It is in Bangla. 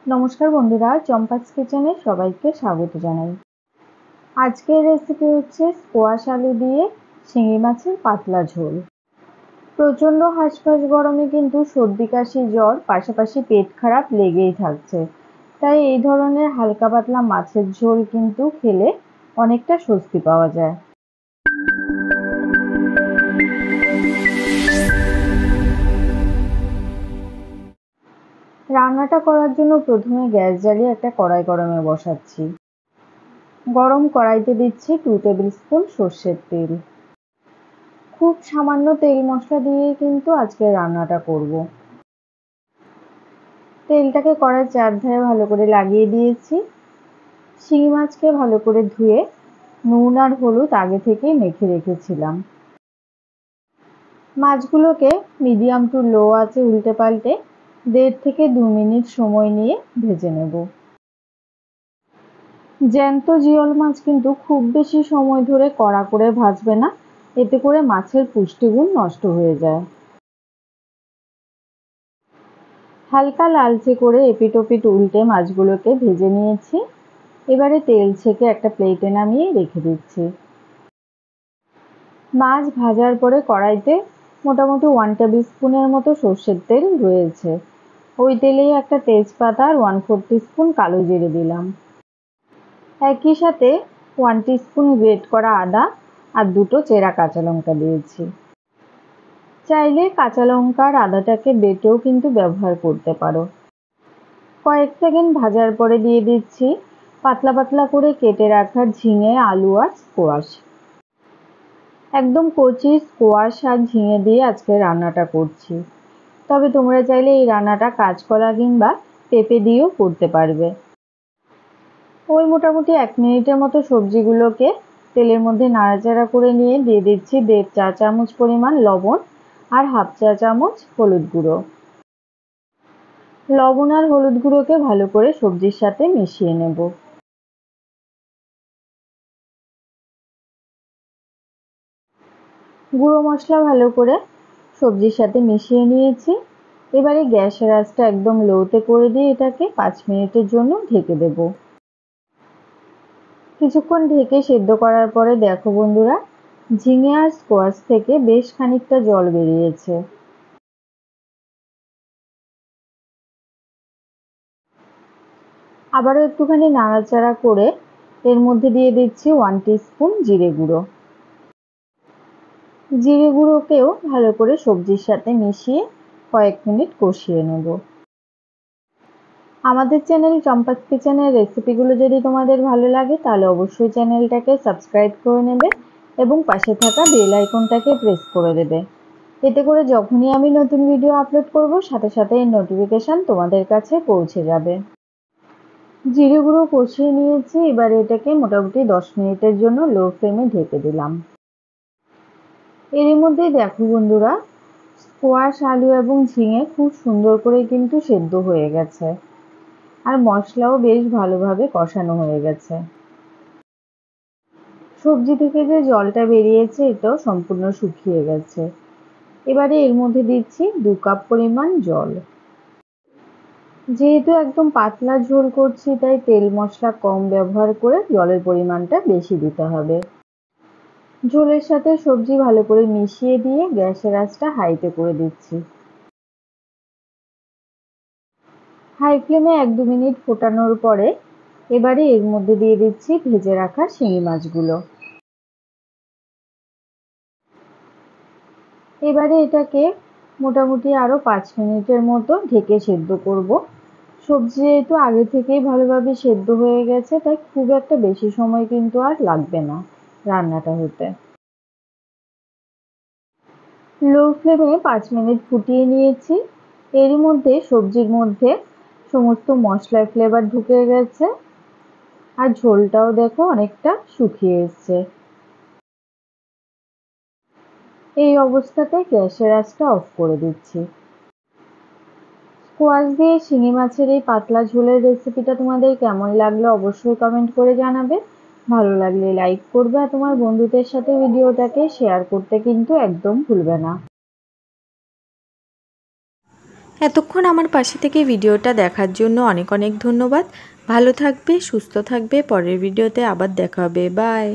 নমস্কার বন্ধুরা, চম্পাস কিচেনে সবাইকে স্বাগত জানাই। আজকের রেসিপি হচ্ছে স্কোয়াশ আলু দিয়ে শিঙি মাছের পাতলা ঝোল। প্রচণ্ড হাঁসফাঁস গরমে কিন্তু সর্দি কাশি জ্বর পাশাপাশি পেট খারাপ লেগেই থাকছে, তাই এই ধরনের হালকা পাতলা মাছের ঝোল কিন্তু খেলে অনেকটা স্বস্তি পাওয়া যায়। রান্নাটা করার জন্য প্রথমে গ্যাস জ্বালিয়ে একটা কড়াই গরমে বসাচ্ছি। গরম কড়াইতে দিচ্ছি 2 টেবিল স্পুন সর্ষের তেল। খুব সামান্য তেল মশলা দিয়ে কিন্তু আজকে রান্নাটা করব। তেলটাকে কড়াইয়ের চারধারে ভালো করে লাগিয়ে দিয়েছি। শিঙি মাছকে ভালো করে ধুয়ে নুন আর হলুদ আগে থেকেই মেখে রেখেছিলাম। মাছগুলোকে মিডিয়াম টু লো আঁচে উল্টে পাল্টে 1.5 থেকে 2 মিনিট সময় নিয়ে ভেজে নেব। জ্যান্ত জিওল মাছ কিন্তু খুব বেশি সময় ধরে কড়া করে ভাজবে না, এতে করে মাছের পুষ্টিগুণ নষ্ট হয়ে যায়। হালকা লালচে করে এপিট ওপিট উল্টে মাছগুলোকে ভেজে নিয়েছি। এবারে তেল ছেঁকে একটা প্লেটে নামিয়ে রেখে দিচ্ছি। মাছ ভাজার পরে কড়াইতে মোটামুটি 1 টেবিল স্পুনের মতো সর্ষের তেল রয়েছে। ওই তেলেই একটা তেজপাতা আর 1/4 টিস্পুন কালো জিরে দিলাম। একই সাথে 1 টিস্পুন গ্রেট করা আদা আর 2টো চেরা কাঁচা লঙ্কা দিয়েছি। চাইলে কাঁচা লঙ্কা আর আদাটাকে বেটেও কিন্তু ব্যবহার করতে পারো। কয়েক সেকেন্ড ভাজার পরে দিয়ে দিচ্ছি পাতলা পাতলা করে কেটে রাখা ঝিঙে, আলু আর স্কোয়াশ। একদম কচি স্কোয়াশ আর ঝিঙে দিয়ে আজকে রান্নাটা করছি, তবে তোমরা চাইলে এই রান্নাটা কাঁচকলা কিংবা পেঁপে দিয়েও করতে পারবে। ওই মোটামুটি 1 মিনিটের মতো সবজিগুলোকে তেলের মধ্যে নাড়াচাড়া করে নিয়ে দিয়ে দিচ্ছি 1.5 চা চামচ পরিমাণ লবণ আর 1/2 চা চামচ হলুদ গুঁড়ো। লবণ আর হলুদ গুঁড়োকে ভালো করে সবজির সাথে মিশিয়ে নেব। গুঁড়ো মশলা ভালো করে সবজির সাথে মিশিয়ে নিয়েছি। এবারে গ্যাসের আঁচটা একদম লোতে করে দিয়ে এটাকে 5 মিনিটের জন্য ঢেকে দেব। কিছুক্ষণ ঢেকে সেদ্ধ করার পরে দেখো বন্ধুরা, ঝিঙে আর স্কোয়াশ থেকে বেশ খানিকটা জল বেরিয়েছে। আবারও একটুখানি নাড়াচাড়া করে এর মধ্যে দিয়ে দিচ্ছি 1 টিস্পুন জিরে গুঁড়ো। জিরে গুঁড়োকেও ভালো করে সবজির সাথে মিশিয়ে কয়েক মিনিট কষিয়ে নেব। আমাদের চ্যানেল চম্পাস কিচেনের রেসিপিগুলো যদি তোমাদের ভালো লাগে তাহলে অবশ্যই চ্যানেলটাকে সাবস্ক্রাইব করে নেবে এবং পাশে থাকা বেল আইকনটাকে প্রেস করে দেবে। এতে করে যখনই আমি নতুন ভিডিও আপলোড করব সাথে সাথে এই নোটিফিকেশান তোমাদের কাছে পৌঁছে যাবে। জিরে গুঁড়ো কষিয়ে নিয়েছি, এবার এটাকে মোটামুটি 10 মিনিটের জন্য লো ফ্লেমে ঢেকে দিলাম। এর মধ্যেই দেখো বন্ধুরা, স্কোয়াশ, আলু এবং ঝিঙে খুব সুন্দর করে কিন্তু সেদ্ধ হয়ে গেছে আর মশলাও বেশ ভালোভাবে কষানো হয়ে গেছে। সবজি থেকে যে জলটা বেরিয়েছে এটাও সম্পূর্ণ শুকিয়ে গেছে। এবারে এর মধ্যে দিচ্ছি 2 কাপ পরিমাণ জল। যেহেতু একদম পাতলা ঝোল করছি তাই তেল মশলা কম ব্যবহার করে জলের পরিমাণটা বেশি দিতে হবে। ঝোলের সাথে সবজি ভালো করে মিশিয়ে দিয়ে গ্যাসের আঁচটা হাইতে করে দিচ্ছি। হাই ফ্লেমে 1-2 মিনিট ফোটানোর পরে এবারে এর মধ্যে দিয়ে দিচ্ছি ভেজে রাখা শিঙি মাছগুলো। এবারে এটাকে মোটামুটি আরও 5 মিনিটের মতো ঢেকে সেদ্ধ করব। সবজি যেহেতু আগে থেকেই ভালোভাবে সেদ্ধ হয়ে গেছে তাই খুব একটা বেশি সময় কিন্তু আর লাগবে না রান্নাটা হতে। লো ফ্লেমে 5 মিনিট ফুটিয়ে নিয়েছি। এর মধ্যে সবজির মধ্যে সমস্ত মশলার ফ্লেভার ঢুকে গেছে আর ঝোলটাও দেখো অনেকটা শুকিয়ে এসছে। এই অবস্থাতে গ্যাসের আঁচটা অফ করে দিচ্ছি। স্কোয়াশ দিয়ে শিঙি মাছের এই পাতলা ঝোলের রেসিপিটা তোমাদের কেমন লাগলো অবশ্যই কমেন্ট করে জানাবে। ভালো লাগলে লাইক করবে আর তোমার বন্ধুদের সাথে ভিডিওটাকে শেয়ার করতে কিন্তু একদম ভুলবে না। এতক্ষণ আমার পাশে থেকে ভিডিওটা দেখার জন্য অনেক অনেক ধন্যবাদ। ভালো থাকবে, সুস্থ থাকবে। পরের ভিডিওতে আবার দেখা হবে। বাই।